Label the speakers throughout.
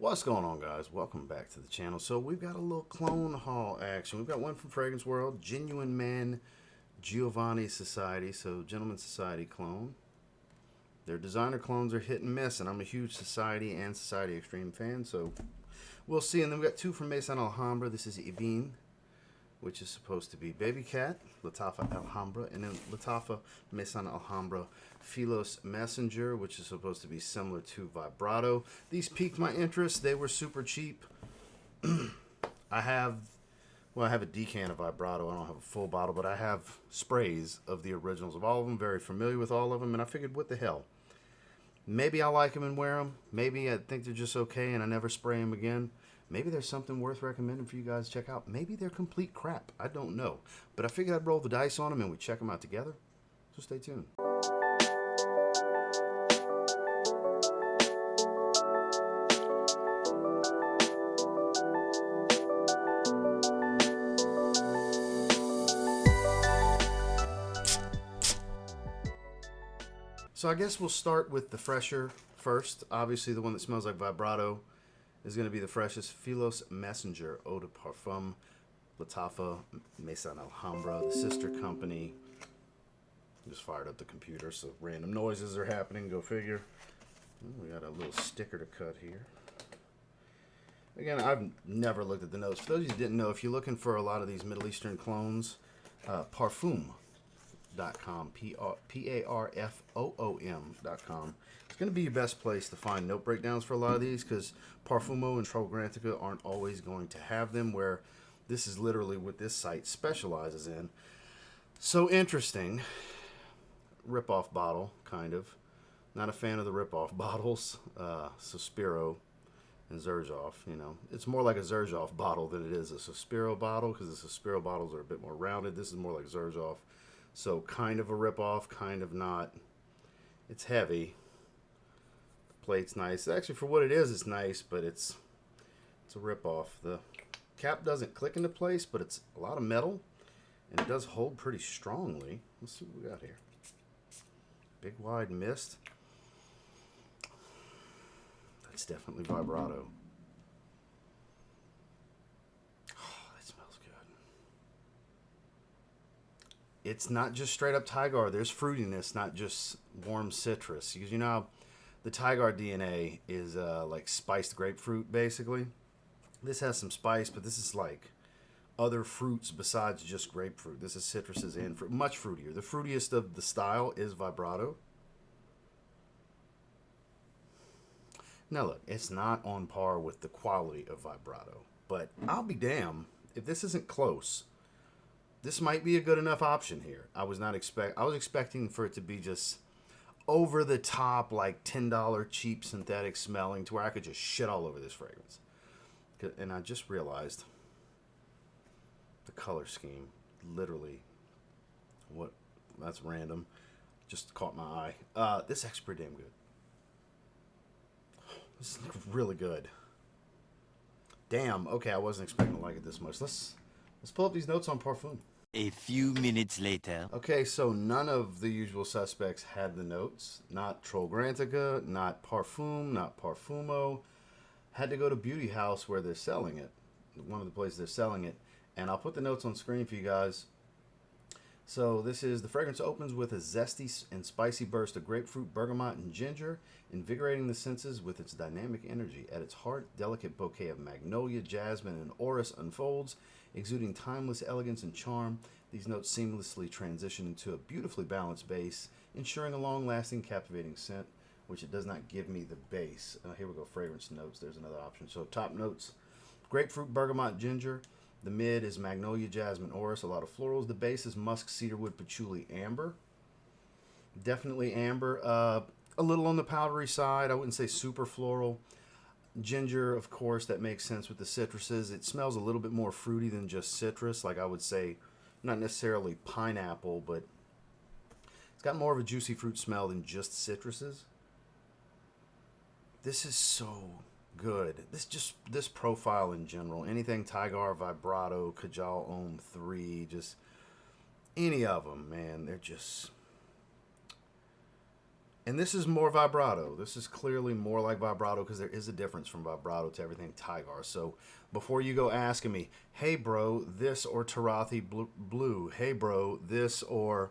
Speaker 1: What's going on, guys? Welcome back to the channel. So we've got a little clone haul action. We've got one from Fragrance World, Genuine Man Giovanni Society. So Gentleman Society clone. Their designer clones are hit and miss, and I'm a huge Society and Society Extreme fan, so we'll see. And then we've got two from Maison Alhambra. This is Ebene, which is supposed to be Baby Cat, Lattafa Alhambra, and then Lattafa Maison Alhambra Philos Messenger, which is supposed to be similar to Vibrato. These piqued my interest. They were super cheap. I have a decan of Vibrato. I don't have a full bottle, but I have sprays of the originals of all of them. Very familiar with all of them, and I figured, what the hell? Maybe I'll like them and wear them. Maybe I think they're just okay and I never spray them again. Maybe there's something worth recommending for you guys to check out. Maybe they're complete crap. I don't know. But I figured I'd roll the dice on them and we'd check them out together. So stay tuned. So I guess we'll start with the fresher first. Obviously, the one that smells like Vibrato is going to be the freshest. Philos Messenger Eau de Parfum, Lattafa Maison Alhambra, the sister company. Just fired up the computer, so random noises are happening. Go figure. We got a little sticker to cut here. Again, I've never looked at the notes. For those of you who didn't know, if you're looking for a lot of these Middle Eastern clones, Parfum.com, Parfoom.com. It's going to be your best place to find note breakdowns for a lot of these, because Parfumo and Trograntica aren't always going to have them, where this is literally what this site specializes in. So interesting. Rip-off bottle, kind of. Not a fan of the rip-off bottles. Suspiro and Xerjoff, you know. It's more like a Xerjoff bottle than it is a Suspiro bottle, because the Suspiro bottles are a bit more rounded. This is more like Xerjoff. So kind of a rip-off, kind of not. It's heavy. The plate's nice. Actually, for what it is, it's nice, but it's a rip-off. The cap doesn't click into place, but it's a lot of metal, and it does hold pretty strongly. Let's see what we got here. Big wide mist. That's definitely Vibrato. It's not just straight up Tigar. There's fruitiness, not just warm citrus. Because you know the Tigar DNA is like spiced grapefruit, basically. This has some spice, but this is like other fruits besides just grapefruit. This is citruses and fruit. Much fruitier. The fruitiest of the style is Vibrato. Now look, it's not on par with the quality of Vibrato. But I'll be damned if this isn't close. This might be a good enough option here. I was expecting for it to be just over the top, like $10 cheap synthetic smelling, to where I could just shit all over this fragrance. And I just realized the color scheme, literally, that's random. Just caught my eye. This is actually pretty damn good. This is really good. Damn. Okay, I wasn't expecting to like it this much. Let's pull up these notes on Parfum.
Speaker 2: A few minutes later.
Speaker 1: Okay, so none of the usual suspects had the notes. Not Trograntica, not Parfum, not Parfumo. Had to go to Beauty House where they're selling it. One of the places they're selling it. And I'll put the notes on screen for you guys. So the fragrance opens with a zesty and spicy burst of grapefruit, bergamot, and ginger, invigorating the senses with its dynamic energy. At its heart, delicate bouquet of magnolia, jasmine, and orris unfolds, exuding timeless elegance and charm. These notes seamlessly transition into a beautifully balanced base, ensuring a long-lasting, captivating scent, which it does not give me the base. Here we go, fragrance notes. There's another option. So top notes, grapefruit, bergamot, ginger. The mid is magnolia, jasmine, orris, a lot of florals. The base is musk, cedarwood, patchouli, amber. Definitely amber. A little on the powdery side. I wouldn't say super floral. Ginger, of course, that makes sense with the citruses. It smells a little bit more fruity than just citrus. Like I would say, not necessarily pineapple, but it's got more of a juicy fruit smell than just citruses. This is so good. This profile in general, anything Tigar, Vibrato, Kajal Om 3, just any of them, man, they're just And this is more vibrato. This is clearly more like vibrato because there is a difference from vibrato to everything Tigar. So before you go asking me, hey bro, this or Tarathi Blue, hey bro, this or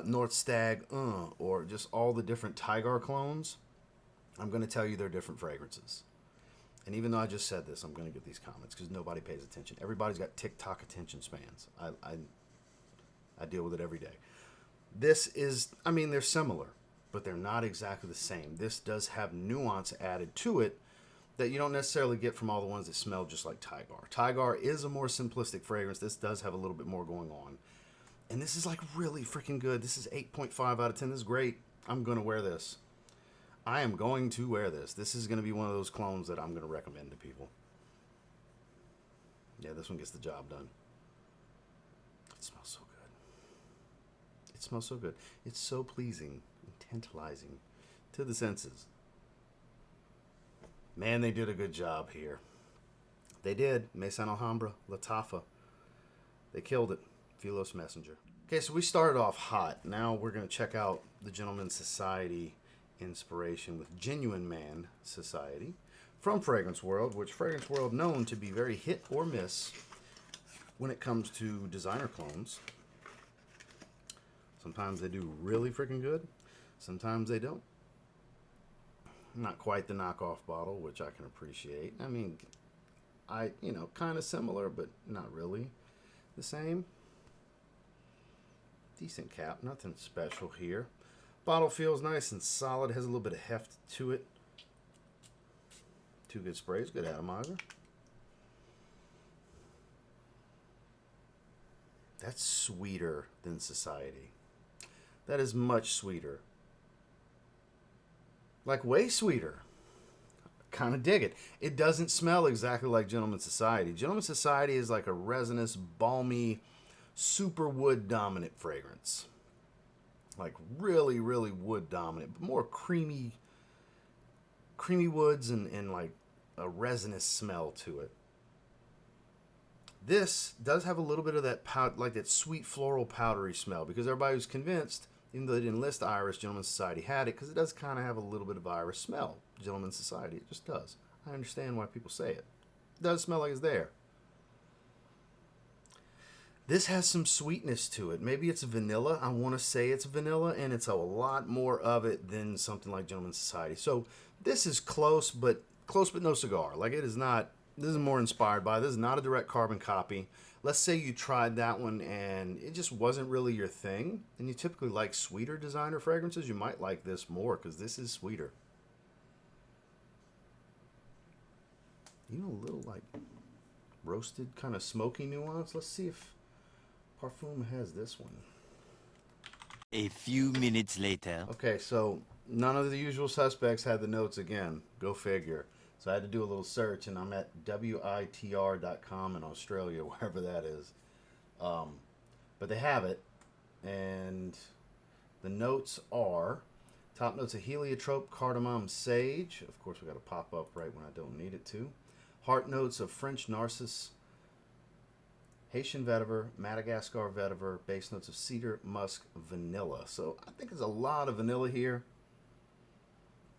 Speaker 1: North Stag, or just all the different Tigar clones, I'm going to tell you they're different fragrances. And even though I just said this, I'm going to get these comments because nobody pays attention. Everybody's got TikTok attention spans. I deal with it every day. This is, I mean, they're similar, but they're not exactly the same. This does have nuance added to it that you don't necessarily get from all the ones that smell just like Tigar. Tigar is a more simplistic fragrance. This does have a little bit more going on. And this is like really freaking good. This is 8.5 out of 10. This is great. I'm going to wear this. I am going to wear this. This is going to be one of those clones that I'm going to recommend to people. Yeah, this one gets the job done. It smells so good. It smells so good. It's so pleasing and tantalizing to the senses. Man, they did a good job here. They did. Maison Alhambra, Lattafa. They killed it. Philos Messenger. Okay, so we started off hot. Now we're going to check out the Gentleman's Society inspiration with Genuine Man Society from Fragrance World, which Fragrance World known to be very hit or miss when it comes to designer clones. Sometimes they do really freaking good. Sometimes they don't. Not quite the knockoff bottle, which I can appreciate. I mean, kind of similar, but not really the same. Decent cap, nothing special here. Bottle feels nice and solid, has a little bit of heft to it. Two good sprays, good atomizer. That's sweeter than Society. That is much sweeter. Like way sweeter. Kind of dig it. It doesn't smell exactly like Gentleman's Society. Gentleman's Society is like a resinous, balmy, super wood dominant fragrance. Like really, really wood dominant, but more creamy woods and like a resinous smell to it. This does have a little bit of that like that sweet floral powdery smell, because everybody was convinced, even though they didn't list Iris, Gentleman's Society had it, because it does kind of have a little bit of Iris smell. Gentleman's Society, it just does. I understand why people say it. It does smell like it's there. This has some sweetness to it. Maybe it's vanilla. I want to say it's vanilla, and it's a lot more of it than something like Gentleman's Society. So this is close, but no cigar. Like it is not. This is more inspired by. This is not a direct carbon copy. Let's say you tried that one and it just wasn't really your thing, and you typically like sweeter designer fragrances. You might like this more because this is sweeter. A little like roasted kind of smoky nuance. Let's see if Parfum has this one.
Speaker 2: A few minutes later.
Speaker 1: Okay, so none of the usual suspects had the notes again. Go figure. So I had to do a little search, and I'm at witr.com in Australia, wherever that is. But they have it, and the notes are top notes of heliotrope, cardamom, sage. Of course, we got to pop up right when I don't need it to. Heart notes of French narcissus, Haitian vetiver, Madagascar vetiver, base notes of cedar, musk, vanilla. So I think there's a lot of vanilla here.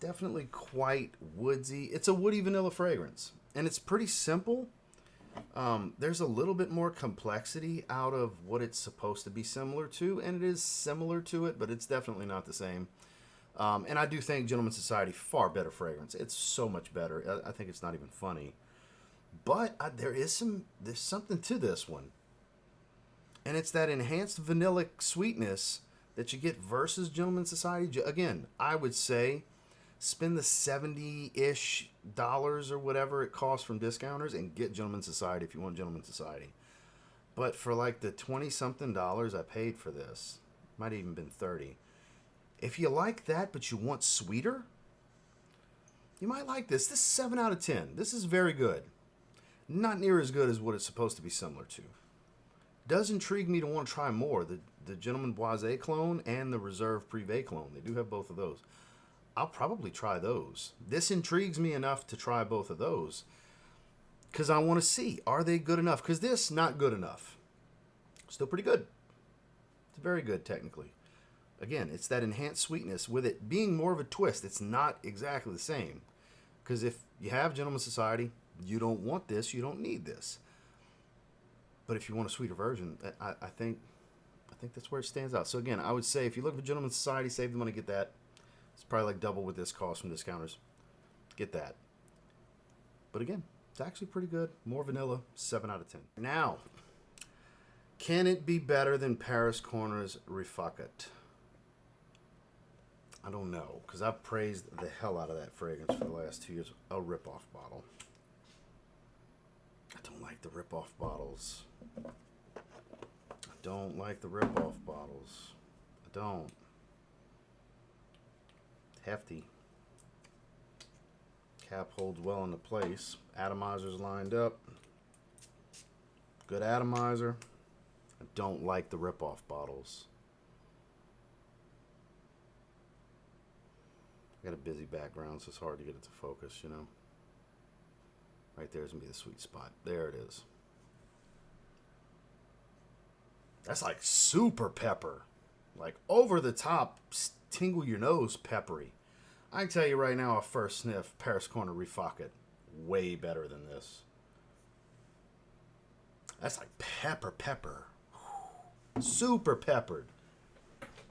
Speaker 1: Definitely quite woodsy. It's a woody vanilla fragrance, and it's pretty simple. There's a little bit more complexity out of what it's supposed to be similar to, and it is similar to it, but it's definitely not the same. And I do think Gentleman's Society, far better fragrance. It's so much better. I think it's not even funny. But there's something to this one. And it's that enhanced vanillic sweetness that you get versus Gentleman's Society. Again, I would say spend the $70-ish or whatever it costs from discounters and get Gentleman's Society if you want Gentleman's Society. But for like the 20-something dollars I paid for this, might have even been 30. If you like that but you want sweeter, you might like this. This is 7 out of 10. This is very good. Not near as good as what it's supposed to be similar to. Does intrigue me to want to try more. The Gentleman Boisé clone and the Reserve Privé clone. They do have both of those. I'll probably try those. This intrigues me enough to try both of those because I want to see, are they good enough? Because this, not good enough. Still pretty good. It's very good technically. Again, it's that enhanced sweetness with it being more of a twist. It's not exactly the same. Because if you have Gentleman's Society, you don't want this, you don't need this. But if you want a sweeter version, I think that's where it stands out. So again, I would say if you look for Gentleman's Society, save the money, get that. It's probably like double what this costs from discounters. Get that. But again, it's actually pretty good. More vanilla, 7 out of 10. Now, can it be better than Paris Corner's Refucket? I don't know, because I've praised the hell out of that fragrance for the last 2 years. A rip-off bottle. I don't like the rip-off bottles. I don't like the rip-off bottles. I don't. Hefty. Cap holds well into place. Atomizers lined up. Good atomizer. I don't like the rip-off bottles. I got a busy background, so it's hard to get it to focus, you know. Right there's going to be the sweet spot. There it is. That's like super pepper. Like over the top, tingle your nose peppery. I can tell you right now, a first sniff, Paris Corner Refucket, way better than this. That's like pepper. Super peppered.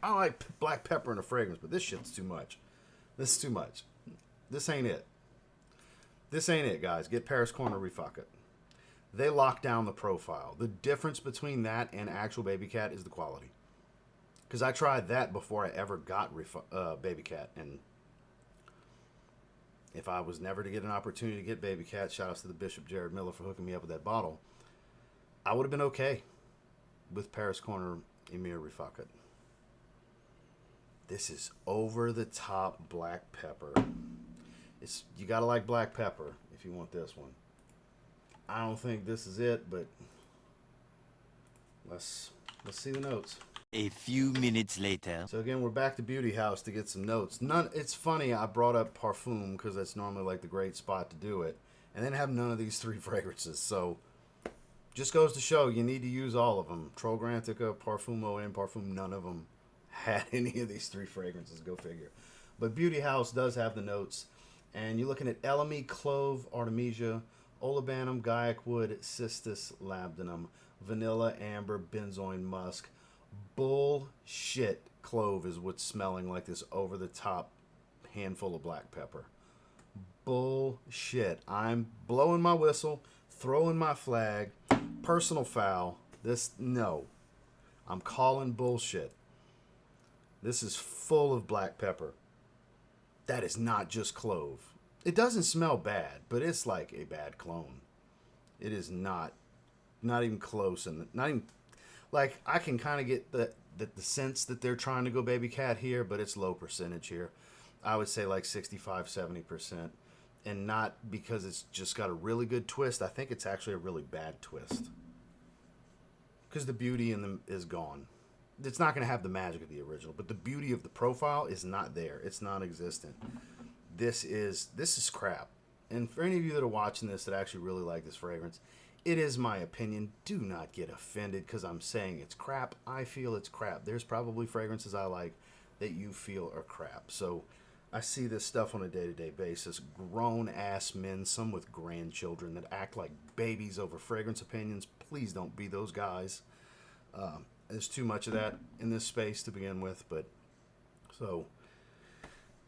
Speaker 1: I like black pepper in a fragrance, but this shit's too much. This is too much. This ain't it. This ain't it, guys. Get Paris Corner Refucket. They lock down the profile. The difference between that and actual Baby Cat is the quality. Because I tried that before I ever got Baby Cat. And if I was never to get an opportunity to get Baby Cat, shout outs to the Bishop Jared Miller for hooking me up with that bottle, I would have been okay with Paris Corner Emir Refucket. This is over the top black pepper. You gotta like black pepper if you want this one. I don't think this is it, but let's see the notes.
Speaker 2: A few minutes later.
Speaker 1: So again, we're back to Beauty House to get some notes. It's funny, I brought up Parfum because that's normally like the great spot to do it, and then have none of these 3 fragrances. So just goes to show you need to use all of them. Trograntica, Parfumo, and Parfum, none of them had any of these 3 fragrances. Go figure. But Beauty House does have the notes, and you're looking at Elemi, Clove, Artemisia, Olibanum, Gaiac Wood, Cistus, Labdanum, Vanilla, Amber, Benzoin, Musk. Bullshit clove is what's smelling like this over-the-top handful of black pepper. Bullshit. I'm blowing my whistle, throwing my flag, personal foul. No. I'm calling bullshit. This is full of black pepper. That is not just clove. It doesn't smell bad, but it's like a bad clone. It is not even close, and not even like I can kind of get the sense that they're trying to go Baby Cat here, but it's low percentage here. I would say like 65-70%, and not because it's just got a really good twist. I think it's actually a really bad twist because the beauty in them is gone. It's not going to have the magic of the original, but the beauty of the profile is not there. It's non-existent. This is crap. And for any of you that are watching this that actually really like this fragrance, it is my opinion. Do not get offended because I'm saying it's crap. I feel it's crap. There's probably fragrances I like that you feel are crap. So I see this stuff on a day-to-day basis. Grown-ass men, some with grandchildren, that act like babies over fragrance opinions. Please don't be those guys. There's too much of that in this space to begin with. But so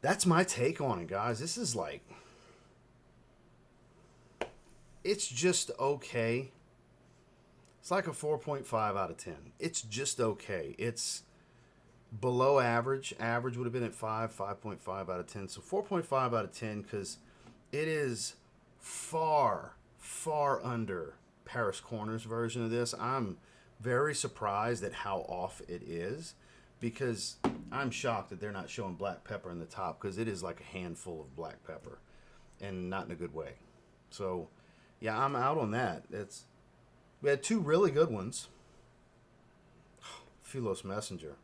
Speaker 1: that's my take on it, guys. This is like, it's just okay. It's like a 4.5 out of 10. It's just okay. It's below average. Average would have been at 5.5 out of 10. So 4.5 out of 10 because it is far, far under Paris Corner's version of this. I'm very surprised at how off it is because I'm shocked that they're not showing black pepper in the top because it is like a handful of black pepper and not in a good way. So yeah, I'm out on that. We had 2 really good ones. Philos Messenger,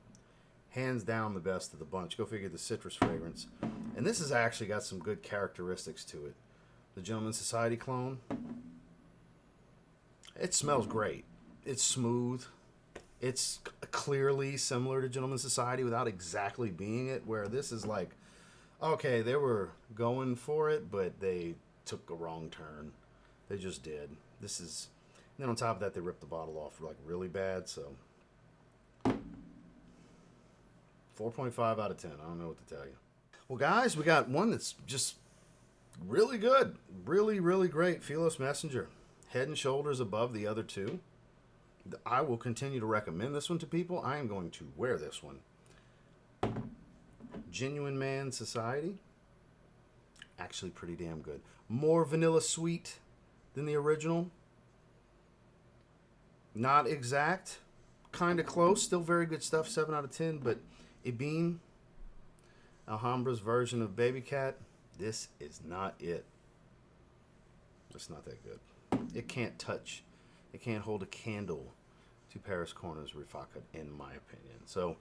Speaker 1: hands down the best of the bunch. Go figure, the citrus fragrance. And this has actually got some good characteristics to it. The Gentleman's Society clone. It smells great. It's smooth. It's clearly similar to Gentleman's Society without exactly being it, where this is like, okay, they were going for it, but they took a wrong turn. They just did. This is, and then on top of that, they ripped the bottle off like really bad, so 4.5 out of 10. I don't know what to tell you. Well, guys, we got one that's just really good. Really, really great. Philos Messenger. Head and shoulders above the other two. I will continue to recommend this one to people. I am going to wear this one. Genuine Man Society. Actually pretty damn good. More vanilla sweet than the original. Not exact. Kind of close. Still very good stuff. 7 out of 10. But Ebene, Alhambra's version of Baby Cat, this is not it. It's not that good. It can't touch. It can't hold a candle to Paris Corner's Rifaka, in my opinion. So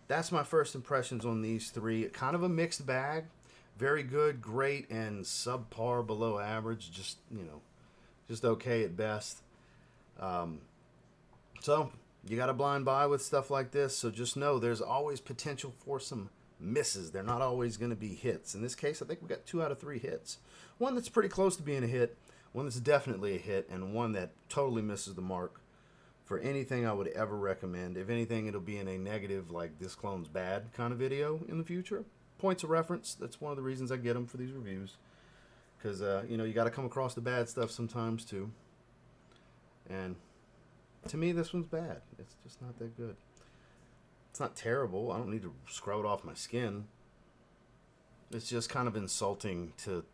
Speaker 1: that's my first impressions on these three. Kind of a mixed bag. Very good, great, and subpar below average. Just, just okay at best. So you got to blind buy with stuff like this. So just know there's always potential for some misses. They're not always going to be hits. In this case, I think we got 2 out of 3 hits. One that's pretty close to being a hit, one that's definitely a hit, and one that totally misses the mark for anything I would ever recommend. If anything, it'll be in a negative, like this clone's bad kind of video in the future. Points of reference. That's one of the reasons I get them for these reviews. Because, you got to come across the bad stuff sometimes, too. And to me, this one's bad. It's just not that good. It's not terrible. I don't need to scrub it off my skin. It's just kind of insulting to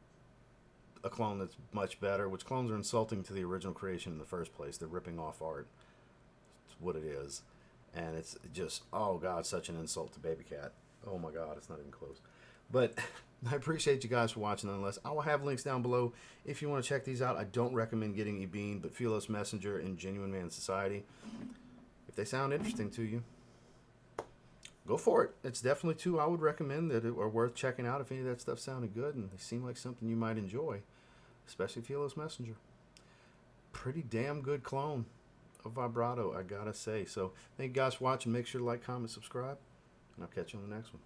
Speaker 1: a clone that's much better, which clones are insulting to the original creation in the first place. They're ripping off art. It's what it is. And it's just, oh God, such an insult to Baby Cat. Oh my God, it's not even close. But I appreciate you guys for watching nonetheless. I will have links down below if you want to check these out. I don't recommend getting Ebene, but Philos Messenger and Genuine Man Society. If they sound interesting to you, go for it. It's definitely 2 I would recommend that are worth checking out if any of that stuff sounded good and they seem like something you might enjoy, especially Philos Messenger. Pretty damn good clone of Vibrato, I gotta say. So thank you guys for watching. Make sure to like, comment, subscribe, and I'll catch you on the next one.